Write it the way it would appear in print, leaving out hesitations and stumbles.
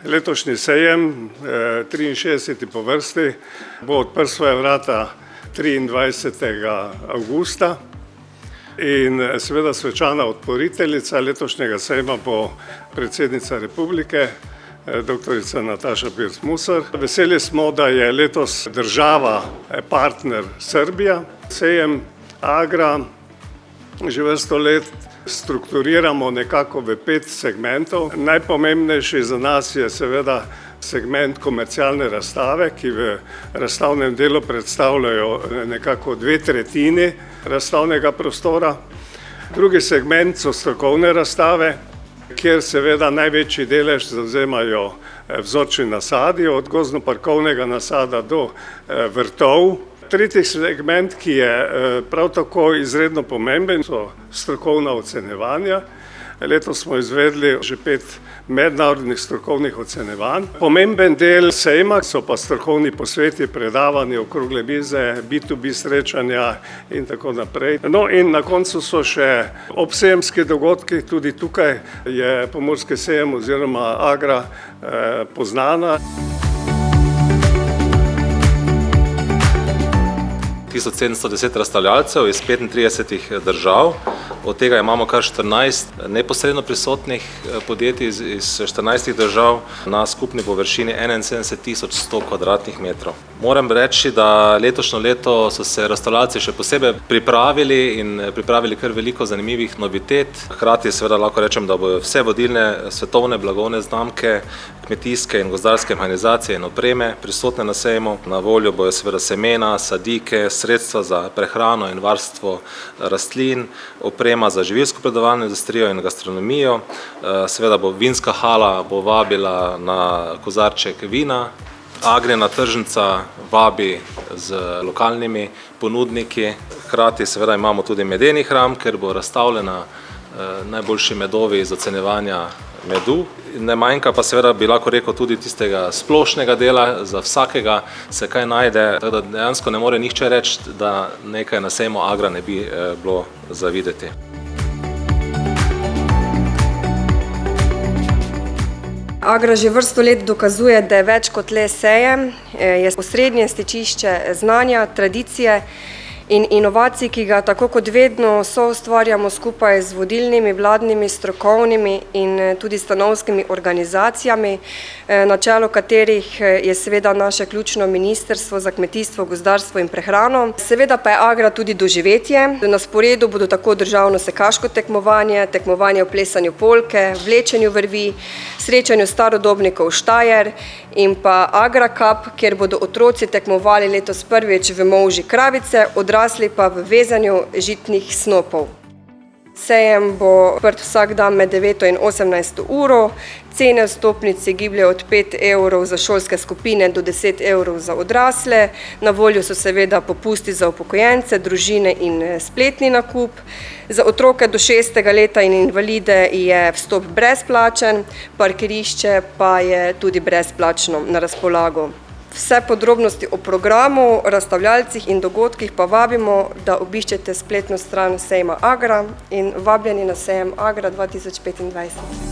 Letošnji sejem, 63. po vrsti, bo odprl svoje vrata 23. avgusta in seveda svečana otvoriteljica letošnjega sejma bo predsednica republike, doktorica Nataša Pirc Musar. Veseli smo, da je letos država partner Srbija. Sejem Agra že vrsto let strukturiramo nekako v 5 segmentov. Najpomembnejši za nas je seveda segment komercialne razstave, ki v razstavnem delu predstavljajo nekako 2/3 razstavnega prostora. Drugi segment so strokovne razstave, kjer seveda največji delež zavzemajo vzorčni nasadi, od gozdno-parkovnega nasada do vrtov. Tretji segment, ki je prav tako izredno pomemben, so strokovna ocenjevanja. Letos smo izvedli že 5 mednarodnih strokovnih ocenjevanj. Pomemben del sejma so pa strokovni posveti, predavanja, okrogle mize, B2B srečanja in tako naprej. No in na koncu so še obsejemski dogodki, tudi tukaj je Pomurski sejem oziroma Agra poznana. 1710 razstavljalcev iz 35 držav, od tega imamo kar 14 neposredno prisotnih podjetij iz 14 držav na skupni površini 71.100 kvadratnih metrov. Moram reči, da letošnje leto so se razstavljalci še posebej pripravili kar veliko zanimivih novitet. Hkrati seveda lahko rečem, da bodo vse vodilne svetovne blagovne znamke, kmetijske in gozdarske mehanizacije in opreme prisotne na sejmu. Na voljo bojo seveda semena, sadike, sredstva za prehrano in varstvo rastlin, oprema za živilsko predelovalno industrijo in gastronomijo. Seveda bo vinska hala bo vabila na kozarček vina. Agrina tržnica vabi z lokalnimi ponudniki. Hkrati seveda imamo tudi medeni hram, ker bo razstavljena najboljši medovi iz ocenjevanja medu. Ne manjka pa seveda, bi lahko rekel, tudi tistega splošnega dela, za vsakega se kaj najde, tako da dejansko ne more nihče reči, da nekaj na sejmu Agra ne bi bilo za videti. Agra že vrsto let dokazuje, da je več kot le sejem, je osrednje stičišče znanja, tradicije in inovacij, ki ga tako kot vedno soustvarjamo skupaj z vodilnimi vladnimi, strokovnimi in tudi stanovskimi organizacijami, na čelu katerih je seveda naše ključno Ministrstvo za kmetijstvo, gozdarstvo in prehrano. Seveda pa je Agra tudi doživetje. Na sporedu bodo tako državno sekaško tekmovanje, tekmovanje v plesanju polke, vlečenju vrvi, srečanju starodobnikov Štajer in pa Agra Cup, kjer bodo otroci tekmovali letos prvič v molži kravice, odrasli pa v vezanju žitnih snopov. Sejem bo odprt vsak dan med 9 in 18 uro. Cene vstopnic se gibljajo od 5 evrov za šolske skupine do 10 evrov za odrasle. Na voljo so seveda popusti za upokojence, družine in spletni nakup. Za otroke do 6. leta in invalide je vstop brezplačen, parkirišče pa je tudi brezplačno na razpolago. Vse podrobnosti o programu, razstavljalcih in dogodkih pa vabimo, da obiščete spletno stran sejma Agra in vabljeni na sejem Agra 2025.